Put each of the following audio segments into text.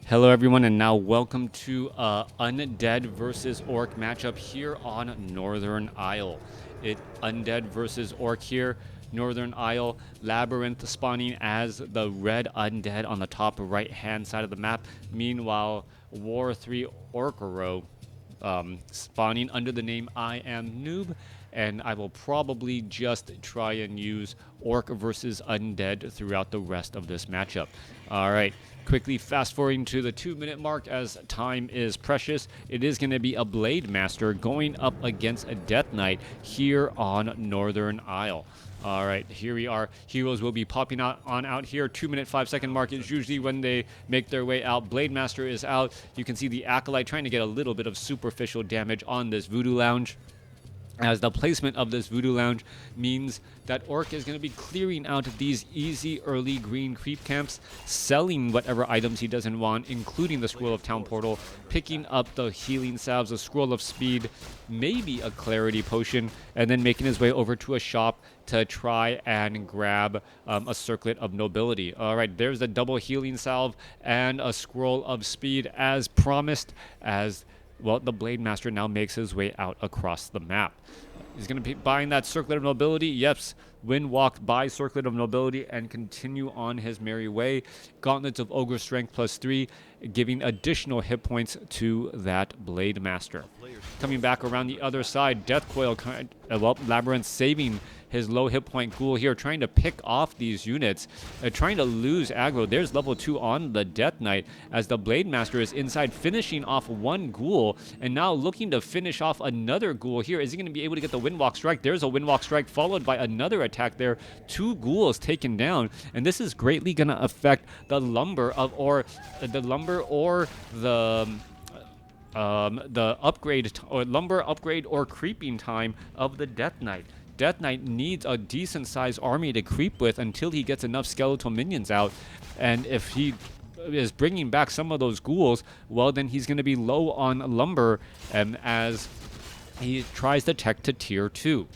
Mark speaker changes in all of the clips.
Speaker 1: Hello everyone, and now welcome to Undead versus Orc matchup here on Northern Isle. Undead versus Orc here, Northern Isle, LabyRinth spawning as the red undead on the top right hand side of the map. Meanwhile, War3Orcer0 spawning under the name I Am Noob, and I will probably just try and use Orc versus Undead throughout the rest of this matchup. Alright, quickly fast forwarding to the 2-minute mark as time is precious. It is going to be a Blade Master going up against a Death Knight here on Northern Isle. Alright, here we are. Heroes will be popping out here. 2-minute 5-second mark is usually when they make their way out. Blade Master is out. You can see the Acolyte trying to get a little bit of superficial damage on this Voodoo Lounge, as the placement of this Voodoo Lounge means that Orc is going to be clearing out these easy early green creep camps, selling whatever items he doesn't want, including the Scroll of Town Portal, picking up the healing salves, a Scroll of Speed, maybe a Clarity Potion, and then making his way over to a shop to try and grab a Circlet of Nobility. Alright, there's a double healing salve and a Scroll of Speed as promised, as well, the Blade Master now makes his way out across the map. He's going to be buying that Circlet of Nobility. Yes, Wind Walk, buy Circlet of Nobility, and continue on his merry way. Gauntlets of Ogre Strength +3, giving additional hit points to that Blade Master. Coming back around the other side, Death Coil, LabyRinth saving his low hit point ghoul here, trying to pick off these units, trying to lose aggro. There's level 2 on the Death Knight, as the Blade Master is inside finishing off one ghoul, and now looking to finish off another ghoul here. Is he going to be able to get the Windwalk Strike? There's a Windwalk Strike followed by another attack there. 2 ghouls taken down, and this is greatly going to affect the lumber or the upgrade or lumber upgrade or creeping time of the Death Knight. Death Knight needs a decent sized army to creep with until he gets enough skeletal minions out, and if he is bringing back some of those ghouls, well, then he's going to be low on lumber as he tries to tech to tier 2.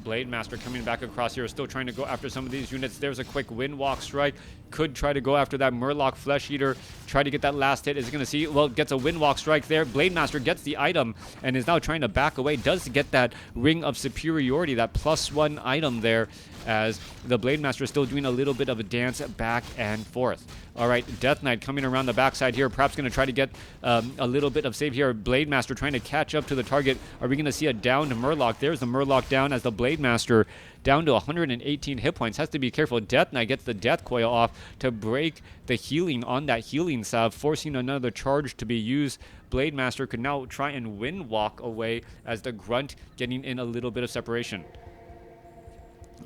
Speaker 1: Blade Master coming back across here, still trying to go after some of these units. There's a quick Windwalk Strike. Could try to go after that Murloc Flesh Eater. Try to get that last hit. Is going to see, well, gets a Windwalk Strike there. Blade Master gets the item and is now trying to back away. Does get that Ring of Superiority, that +1 item there, as the Blade Master is still doing a little bit of a dance back and forth. All right, Death Knight coming around the backside here, perhaps going to try to get a little bit of save here. Blade Master trying to catch up to the target. Are we going to see a downed Murloc? There's the Murloc down, as the Blade Master down to 118 hit points. Has to be careful. Death Knight gets the Death Coil off to break the healing on that healing salve, forcing another charge to be used. Blade Master could now try and Wind Walk away, as the Grunt getting in a little bit of separation.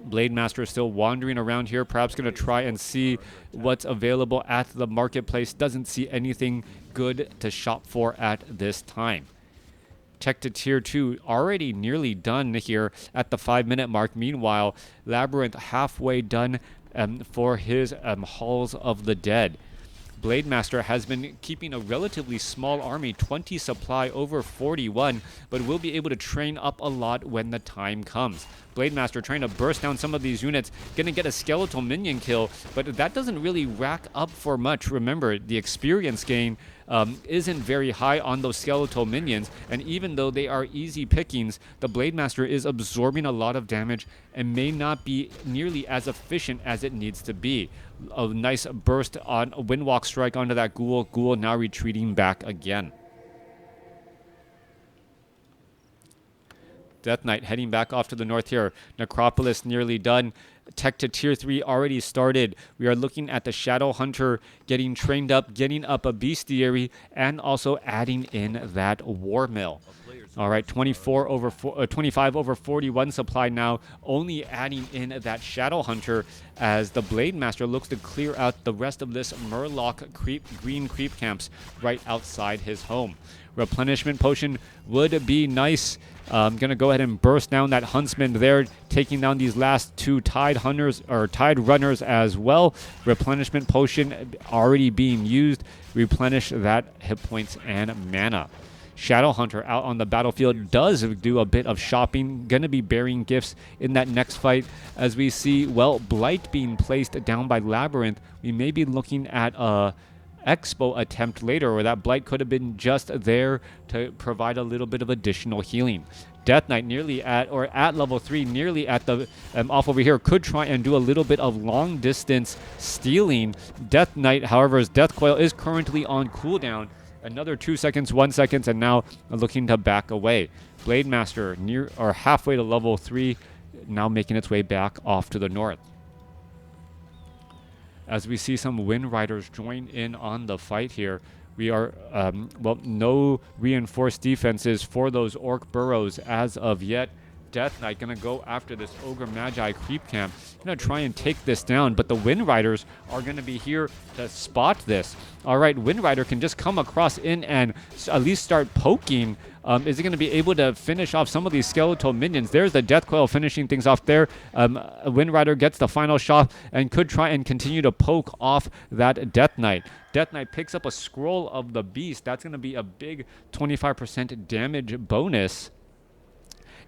Speaker 1: Blade Master is still wandering around here, perhaps going to try and see what's available at the marketplace. Doesn't see anything good to shop for at this time. Tech to tier 2 already nearly done here at the 5-minute mark. Meanwhile, LabyRinth halfway done for his Halls of the Dead. Blade Master has been keeping a relatively small army, 20 supply over 41, but will be able to train up a lot when the time comes. Blade Master trying to burst down some of these units, gonna get a skeletal minion kill, but that doesn't really rack up for much. Remember, the experience gain isn't very high on those skeletal minions, and even though they are easy pickings, the Blade Master is absorbing a lot of damage and may not be nearly as efficient as it needs to be. A nice burst on a Windwalk Strike onto that ghoul. Ghoul now retreating back again. Death Knight heading back off to the north here. Necropolis nearly done. Tech to tier 3 already started. We are looking at the Shadow Hunter getting trained up, getting up a Bestiary, and also adding in that War Mill. All right, 25 over 41 supply now, only adding in that Shadow Hunter, as the Blade Master looks to clear out the rest of this Murloc green creep camps right outside his home. Replenishment Potion would be nice. I'm going to go ahead and burst down that Huntsman there, taking down these last 2 Tide Hunters or Tide Runners as well. Replenishment Potion already being used. Replenish that hit points and mana. Shadow Hunter out on the battlefield does do a bit of shopping. Going to be burying gifts in that next fight as we see, well, Blight being placed down by LabyRinth. We may be looking at a Expo attempt later, where that Blight could have been just there to provide a little bit of additional healing. Death Knight nearly at level 3, nearly at the off over here, could try and do a little bit of long distance stealing. Death Knight, however, his Death Coil is currently on cooldown. Another 2 seconds, 1 second, and now looking to back away. Blade Master near or halfway to level 3, now making its way back off to the north. As we see some Wind Riders join in on the fight here. We are, well, no reinforced defenses for those Orc burrows as of yet. Death Knight going to go after this Ogre Magi creep camp. Going to try and take this down, but the Wind Riders are going to be here to spot this. All right, Wind Rider can just come across in and at least start poking. Is he going to be able to finish off some of these skeletal minions? There's the Death Coil finishing things off there. Wind Rider gets the final shot and could try and continue to poke off that Death Knight. Death Knight picks up a Scroll of the Beast. That's going to be a big 25% damage bonus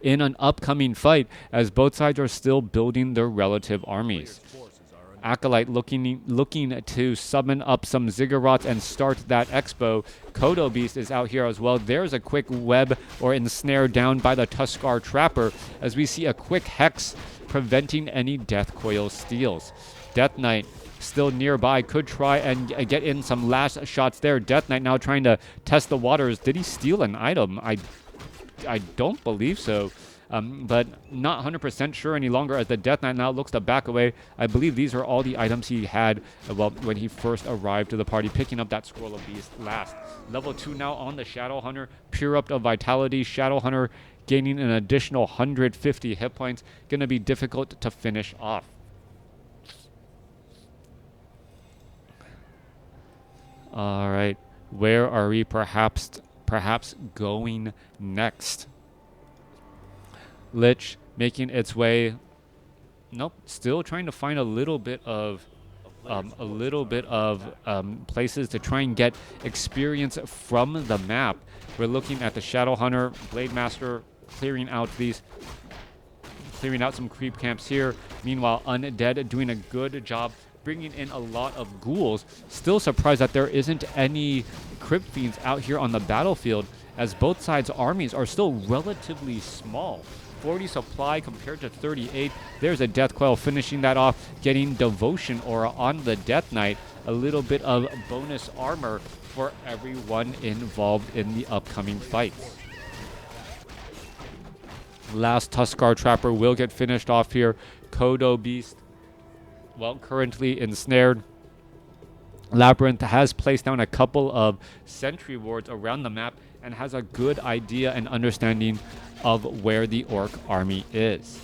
Speaker 1: in an upcoming fight, as both sides are still building their relative armies. Acolyte looking to summon up some Ziggurats and start that Expo. Kodo Beast is out here as well. There's a quick web or ensnare down by the Tuskar Trapper, as we see a quick Hex preventing any Death Coil steals. Death Knight still nearby, could try and get in some last shots there. Death Knight now trying to test the waters. Did he steal an item? I don't believe so, but not 100% sure any longer, as the Death Knight now looks to back away. I believe these are all the items he had, well, when he first arrived to the party, picking up that Scroll of Beast last. Level 2 now on the Shadow Hunter, pure up of Vitality. Shadow Hunter gaining an additional 150 hit points. Going to be difficult to finish off. All right, where are we perhaps going next? Lich making its way. Nope, still trying to find a little bit of places to try and get experience from the map. We're looking at the Shadow Hunter, Blade Master clearing out some creep camps here. Meanwhile, Undead doing a good job bringing in a lot of ghouls. Still surprised that there isn't any Crypt Fiends out here on the battlefield, as both sides' armies are still relatively small. 40 supply compared to 38. There's a Death Coil finishing that off, getting Devotion Aura on the Death Knight. A little bit of bonus armor for everyone involved in the upcoming fights. Last Tuskar Trapper will get finished off here. Kodo Beast, well, currently ensnared. LabyRinth has placed down a couple of sentry wards around the map and has a good idea and understanding of where the Orc army is.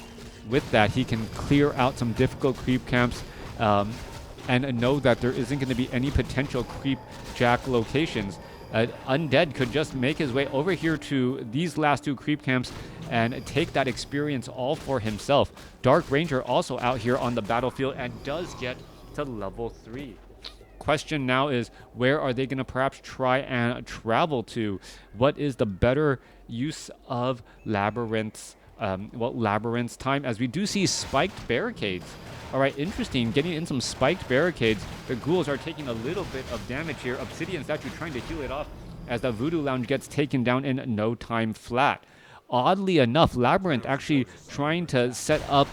Speaker 1: With that, he can clear out some difficult creep camps and know that there isn't going to be any potential creep jack locations. Undead could just make his way over here to these last two creep camps and take that experience all for himself. Dark Ranger also out here on the battlefield and does get to level 3. Question now is, where are they going to perhaps try and travel to? What is the better use of LabyRinth's LabyRinth's time, as we do see spiked barricades. All right, interesting. Getting in some spiked barricades. The ghouls are taking a little bit of damage here. Obsidian Statue trying to heal it off as the Voodoo Lounge gets taken down in no time flat. Oddly enough, LabyRinth actually trying to set up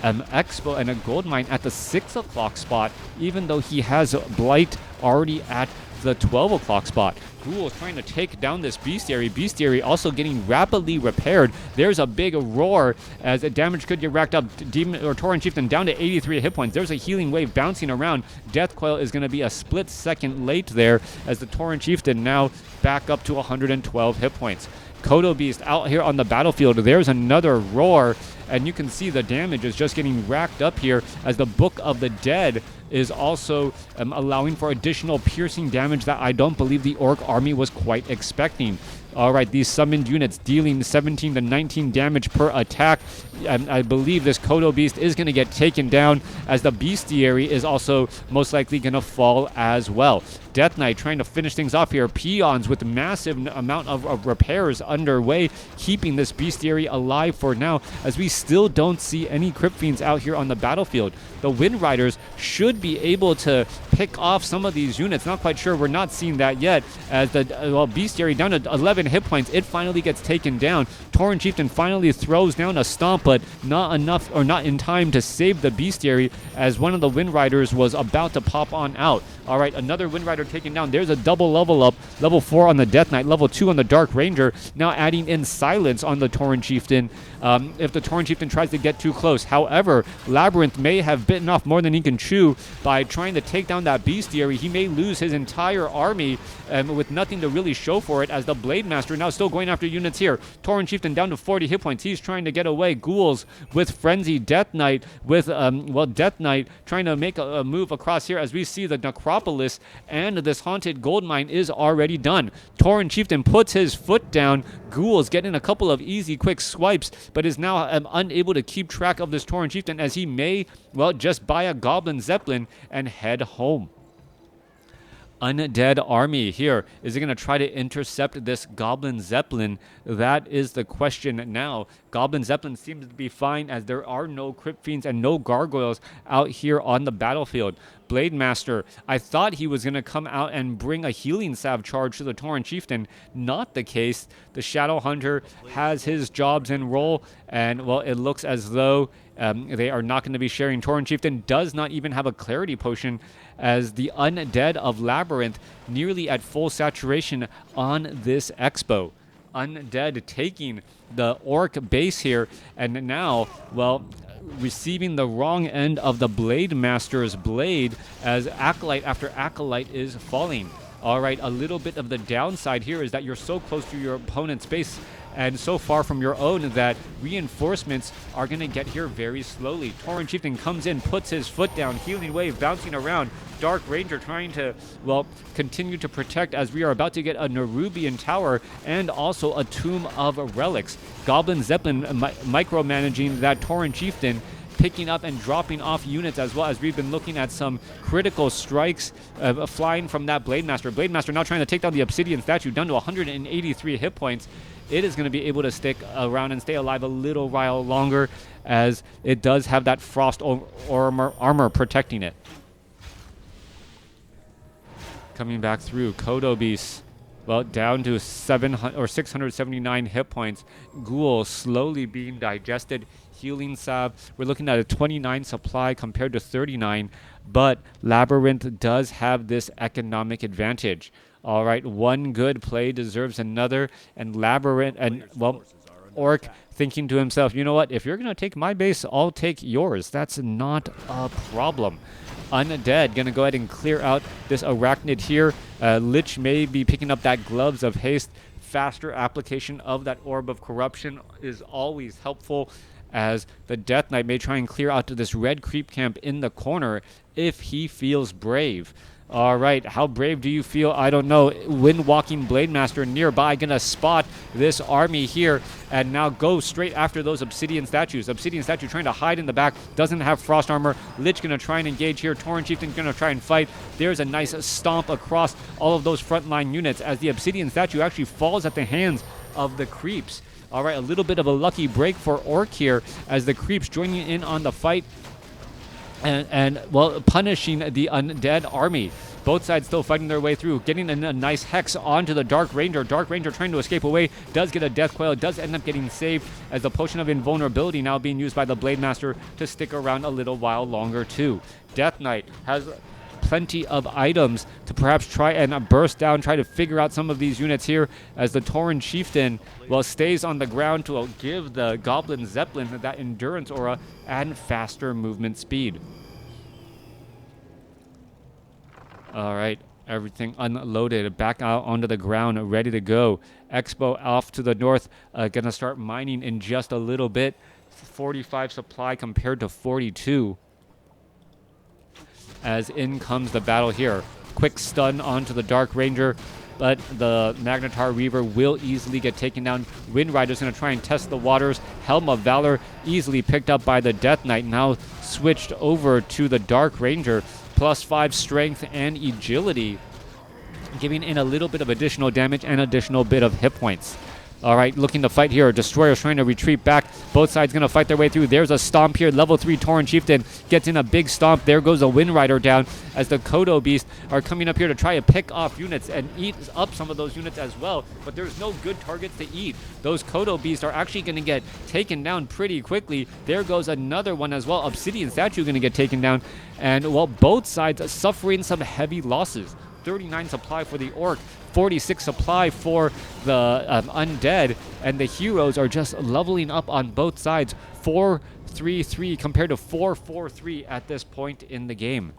Speaker 1: an Expo and a gold mine at the 6 o'clock spot, even though he has Blight already at the 12 o'clock spot. Ghouls trying to take down this Bestiary. Bestiary also getting rapidly repaired. There's a big roar as damage could get racked up. Demon or Tauren Chieftain down to 83 hit points. There's a healing wave bouncing around. Death Coil is going to be a split second late there, as the Tauren Chieftain now back up to 112 hit points. Kodo Beast out here on the battlefield. There's another roar and you can see the damage is just getting racked up here as the Book of the Dead is also allowing for additional piercing damage that I don't believe the Orc army was quite expecting. All right, these summoned units dealing 17 to 19 damage per attack. And I believe this Kodo Beast is going to get taken down, as the Bestiary is also most likely going to fall as well. Death Knight trying to finish things off here. Peons with massive amount of repairs underway, keeping this Bestiary alive for now, as we still don't see any Crypt Fiends out here on the battlefield. The Wind Riders should be able to pick off some of these units. Not quite sure. We're not seeing that yet, as the Bestiary down to 11 hit points. It finally gets taken down. Tauren Chieftain finally throws down a stomp, but not enough, or not in time to save the Bestiary, as one of the Wind Riders was about to pop on out. All right, another Wind Rider taken down. There's a double level up. Level 4 on the Death Knight, level 2 on the Dark Ranger. Now adding in Silence on the Tauren Chieftain if the Tauren Chieftain tries to get too close. However, LabyRinth may have bitten off more than he can chew by trying to take down that Bestiary. He may lose his entire army with nothing to really show for it, as the Blade Master now still going after units here. Tauren Chieftain down to 40 hit points. He's trying to get away. Ghouls with Frenzy. Death Knight with, Death Knight trying to make a move across here, as we see the Necropolis and this Haunted Gold Mine is already done. Tauren Chieftain puts his foot down. Ghouls getting a couple of easy, quick swipes, but is now unable to keep track of this Tauren Chieftain, as he may, just buy a Goblin Zeppelin and head home. Undead army here. Is it going to try to intercept this Goblin Zeppelin? That is the question now. Goblin Zeppelin seems to be fine, as there are no Crypt Fiends and no Gargoyles out here on the battlefield. Blade Master, I thought he was going to come out and bring a healing salve charge to the Tauren Chieftain. Not the case. The Shadow Hunter has his jobs in role, and, it looks as though they are not going to be sharing. Tauren Chieftain does not even have a Clarity Potion, as the Undead of LabyRinth nearly at full saturation on this expo. Undead taking the Orc base here, and now, receiving the wrong end of the Blade Master's blade, as Acolyte after Acolyte is falling. All right, a little bit of the downside here is that you're so close to your opponent's base and so far from your own that reinforcements are going to get here very slowly. Tauren Chieftain comes in, puts his foot down, Healing Wave bouncing around. Dark Ranger trying to, continue to protect, as we are about to get a Nerubian Tower and also a Tomb of Relics. Goblin Zeppelin micromanaging that Tauren Chieftain, picking up and dropping off units, as well as we've been looking at some critical strikes flying from that Blade Master. Blade Master now trying to take down the Obsidian Statue, down to 183 hit points. It is going to be able to stick around and stay alive a little while longer, as it does have that Frost armor protecting it. Coming back through, Kodo Beast, down to 679 hit points. Ghoul slowly being digested. Healing salve, we're looking at a 29 supply compared to 39, but LabyRinth does have this economic advantage. All right, one good play deserves another, and LabyRinth, and Orc thinking to himself, you know what, if you're going to take my base, I'll take yours. That's not a problem. Undead going to go ahead and clear out this Arachnid here. Lich may be picking up that Gloves of Haste. Faster application of that Orb of Corruption is always helpful, as the Death Knight may try and clear out to this red creep camp in the corner if he feels brave. All right, how brave do you feel? I don't know. Wind-walking Blade Master nearby, gonna spot this army here and now go straight after those Obsidian Statues. Obsidian Statue trying to hide in the back, doesn't have Frost Armor. Lich gonna try and engage here. Tauren Chieftain gonna try and fight. There's a nice stomp across all of those frontline units, as the Obsidian Statue actually falls at the hands of the creeps. All right, a little bit of a lucky break for Orc here, as the creeps joining in on the fight and punishing the Undead army. Both sides still fighting their way through, getting a nice hex onto the Dark Ranger. Dark Ranger trying to escape away, does get a Death Coil, does end up getting saved, as the Potion of Invulnerability now being used by the Blade Master to stick around a little while longer too. Death Knight has plenty of items to perhaps try and burst down, try to figure out some of these units here, as the Tauren Chieftain, stays on the ground to give the Goblin Zeppelin that Endurance Aura and faster movement speed. All right, everything unloaded, back out onto the ground, ready to go. Expo off to the north, gonna start mining in just a little bit. 45 supply compared to 42. As in comes the battle here. Quick stun onto the Dark Ranger, but the Magnetar Reaver will easily get taken down. Wind Rider's going to try and test the waters. Helm of Valor easily picked up by the Death Knight, now switched over to the Dark Ranger. +5 strength and agility, giving in a little bit of additional damage and additional bit of hit points. All right, looking to fight here. Destroyer's trying to retreat back. Both sides going to fight their way through. There's a stomp here. Level 3 Tauren Chieftain gets in a big stomp. There goes a Wind Rider down as the Kodo Beast are coming up here to try to pick off units and eat up some of those units as well. But there's no good targets to eat. Those Kodo Beasts are actually going to get taken down pretty quickly. There goes another one as well. Obsidian Statue going to get taken down. And, well, both sides are suffering some heavy losses. 39 supply for the Orc, 46 supply for the Undead, and the heroes are just leveling up on both sides. 4-3-3 compared to 4-4-3 at this point in the game.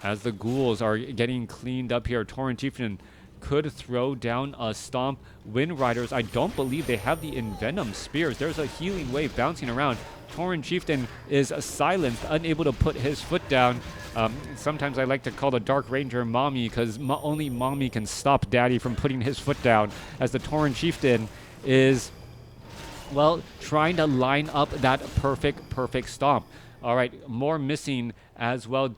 Speaker 1: As the ghouls are getting cleaned up here, Tauren Chieftain could throw down a stomp. Wind Riders, I don't believe they have the Envenom Spears. There's a healing wave bouncing around. Tauren Chieftain is silenced, unable to put his foot down. Sometimes I like to call the Dark Ranger Mommy, because only Mommy can stop Daddy from putting his foot down, as the Tauren Chieftain is, well, trying to line up that perfect stomp. All right, more missing as well.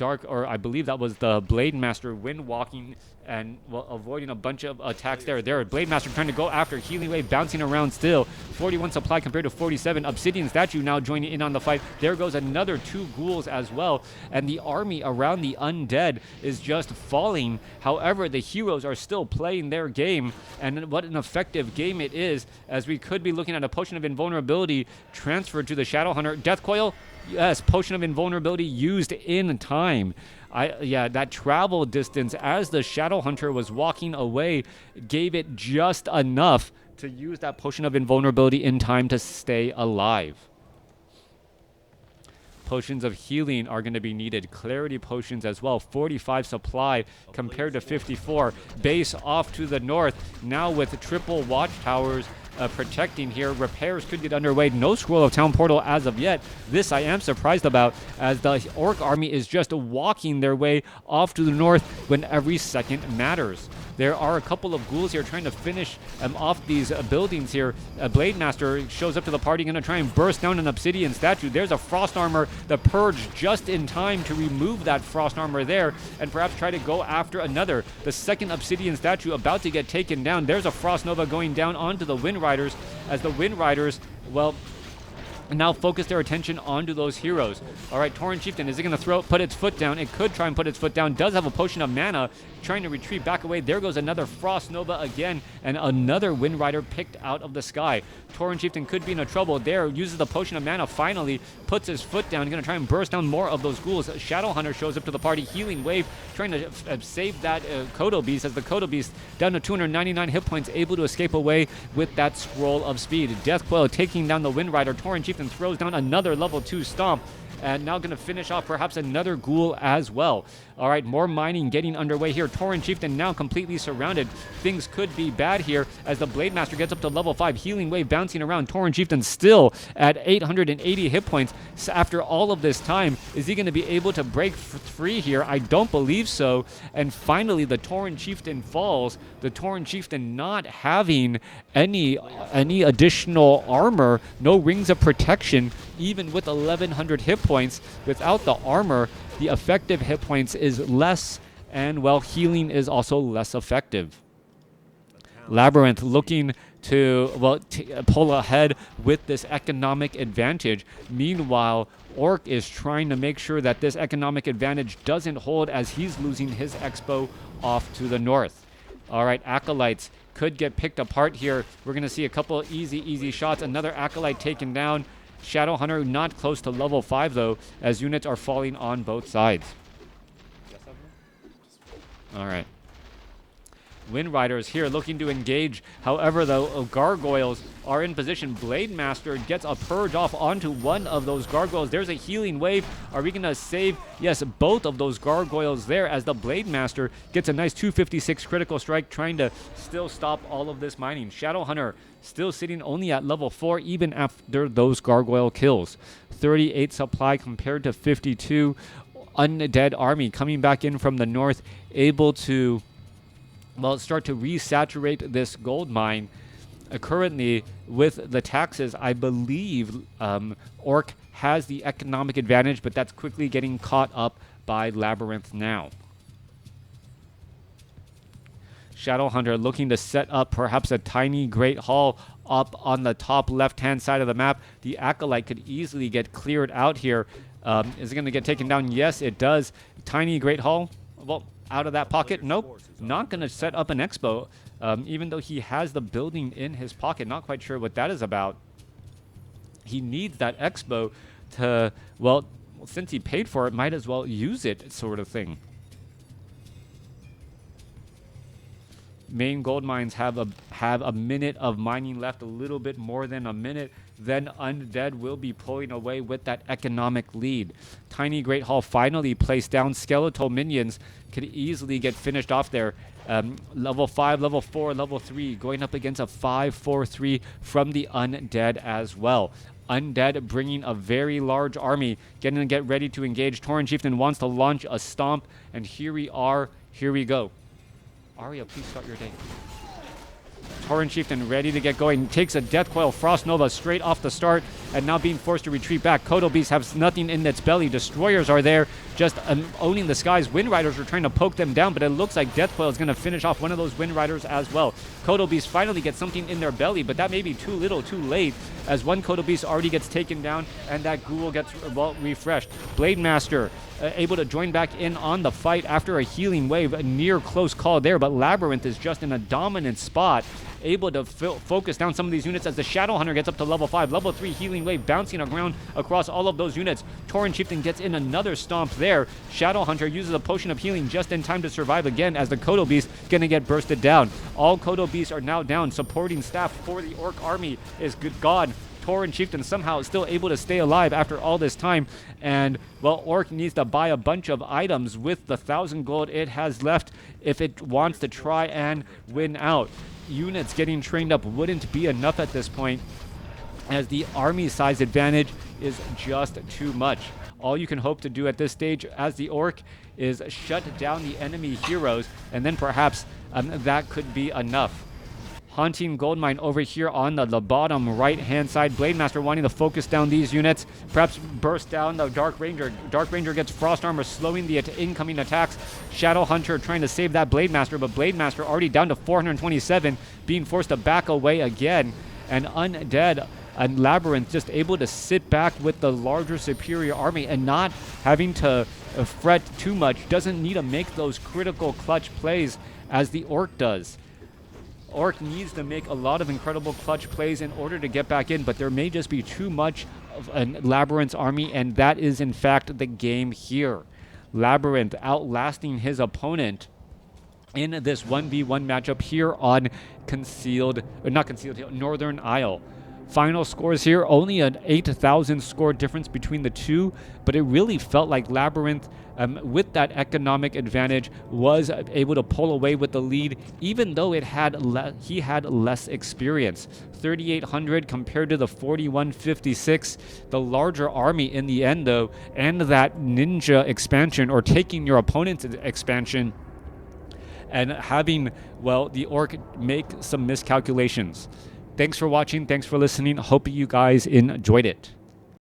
Speaker 1: I believe that was the Blade Master wind walking and, well, avoiding a bunch of attacks there. Blade Master trying to go after. Healing Wave bouncing around still. 41 supply compared to 47. Obsidian Statue now joining in on the fight. There goes another 2 ghouls as well. And the army around the Undead is just falling. However, the heroes are still playing their game. And what an effective game it is, as we could be looking at a Potion of Invulnerability transferred to the Shadowhunter. Death Coil? Yes, Potion of Invulnerability used in time. That travel distance as the Shadowhunter was walking away gave it just enough to use that Potion of Invulnerability in time to stay alive. Potions of healing are going to be needed. Clarity potions as well. 45 supply compared to 54. Base off to the north. Now with triple watchtowers protecting here. Repairs could get underway. No Scroll of Town Portal as of yet. This I am surprised about, as the Orc army is just walking their way off to the north when every second matters. There are a couple of ghouls here trying to finish off these buildings here. Blade Master shows up to the party, going to try and burst down an Obsidian Statue. There's a Frost Armor. The Purge just in time to remove that Frost Armor there and perhaps try to go after another. The second Obsidian Statue about to get taken down. There's a Frost Nova going down onto the Wind Riders, as the Wind Riders, well, now focus their attention onto those heroes. All right, Tauren Chieftain, is it going to put its foot down? It could try and put its foot down. Does have a Potion of Mana, trying to retreat back away. There goes another Frost Nova again, and another Wind Rider picked out of the sky. Tauren Chieftain could be in a trouble there. Uses the Potion of Mana, finally puts his foot down. He's going to try and burst down more of those ghouls. Shadowhunter shows up to the party. Healing Wave, trying to save that Kodo Beast, as the Kodo Beast down to 299 hit points, able to escape away with that Scroll of Speed. Death Coil taking down the Wind Rider. Tauren Chieftain throws down another level 2 stomp, and now going to finish off perhaps another ghoul as well. All right, more mining getting underway here. Tauren Chieftain now completely surrounded. Things could be bad here as the Blade Master gets up to level 5. Healing Wave bouncing around. Tauren Chieftain still at 880 hit points. So after all of this time, is he going to be able to break free here? I don't believe so. And finally, the Tauren Chieftain falls. The Tauren Chieftain not having any additional armor, no rings of protection, even with 1100 hit points. Without the armor, the effective hit points is less, and, well, healing is also less effective. LabyRinth looking to, well, pull ahead with this economic advantage. Meanwhile, Orc is trying to make sure that this economic advantage doesn't hold, as he's losing his expo off to the north. All right, Acolytes could get picked apart here. We're going to see a couple easy shots. Another Acolyte taken down. Shadowhunter not close to level 5, though, as units are falling on both sides. All right. Wind Riders here looking to engage. However, the Gargoyles are in position. Blade Master gets a purge off onto one of those Gargoyles. There's a healing wave. Are we going to save? Yes, both of those Gargoyles there, as the Blade Master gets a nice 256 critical strike, trying to still stop all of this mining. Shadowhunter still sitting only at level 4 even after those Gargoyle kills. 38 supply compared to 52. Undead army coming back in from the north, able to, well, start to resaturate this gold mine. Currently, with the taxes, I believe Orc has the economic advantage, but that's quickly getting caught up by LabyRinth now. Shadowhunter looking to set up perhaps a tiny Great Hall up on the top left-hand side of the map. The Acolyte could easily get cleared out here. Is it going to get taken down? Yes, it does. Tiny Great Hall. Well, out of that pocket? Nope. Not going to set up an expo, even though he has the building in his pocket. Not quite sure what that is about. He needs that expo to, well, since he paid for it, might as well use it, sort of thing. Main gold mines have a minute of mining left, a little bit more than a minute. Then Undead will be pulling away with that economic lead. Tiny Great Hall finally placed down. Skeletal minions could easily get finished off there. Level 5, level 4, level 3, going up against a 5-4-3 from the Undead as well. Undead bringing a very large army, getting to get ready to engage. Tauren Chieftain wants to launch a stomp, and here we are. Here we go. Arya, please start your day. Tauren Chieftain ready to get going. Takes a Death Coil Frost Nova straight off the start, and now being forced to retreat back. Kodo Beast has nothing in its belly. Destroyers are there, just owning the skies. Wind Riders are trying to poke them down, but it looks like Death Coil is going to finish off one of those Wind Riders as well. Kodo Beast finally gets something in their belly, but that may be too little, too late, as one Kodo Beast already gets taken down, and that Ghoul gets, well, refreshed. Blade Master able to join back in on the fight after a healing wave. A near close call there, but LabyRinth is just in a dominant spot, able to focus down some of these units as the Shadowhunter gets up to level 5. Level 3 healing wave bouncing around across all of those units. Tauren Chieftain gets in another stomp there. Shadowhunter uses a potion of healing just in time to survive again, as the Kodo Beast gonna get bursted down. All Kodo Beasts are now down. Supporting staff for the Orc army is gone. Tauren Chieftain somehow still able to stay alive after all this time, and, well, Orc needs to buy a bunch of items with the 1,000 gold it has left if it wants to try and win out. Units getting trained up wouldn't be enough at this point, as the army size advantage is just too much. All you can hope to do at this stage as the Orc is shut down the enemy heroes, and then perhaps that could be enough. Haunting Goldmine over here on the bottom right-hand side. Blade Master wanting to focus down these units. Perhaps burst down the Dark Ranger. Dark Ranger gets Frost Armor, slowing the incoming attacks. Shadowhunter trying to save that Blade Master, but Blade Master already down to 427, being forced to back away again. And Undead and LabyRinth just able to sit back with the larger superior army and not having to fret too much. Doesn't need to make those critical clutch plays as the Orc does. Orc needs to make a lot of incredible clutch plays in order to get back in, but there may just be too much of a LabyRinth's army, and that is in fact the game here. LabyRinth outlasting his opponent in this 1v1 matchup here on Northern Isle. Final scores here, only an 8,000 score difference between the two, but it really felt like LabyRinth, with that economic advantage, was able to pull away with the lead, even though he had less experience. 3,800 compared to the 4,156. The larger army in the end, though, and that ninja expansion, or taking your opponent's expansion, and having, well, the Orc make some miscalculations. Thanks for watching. Thanks for listening. Hope you guys enjoyed it.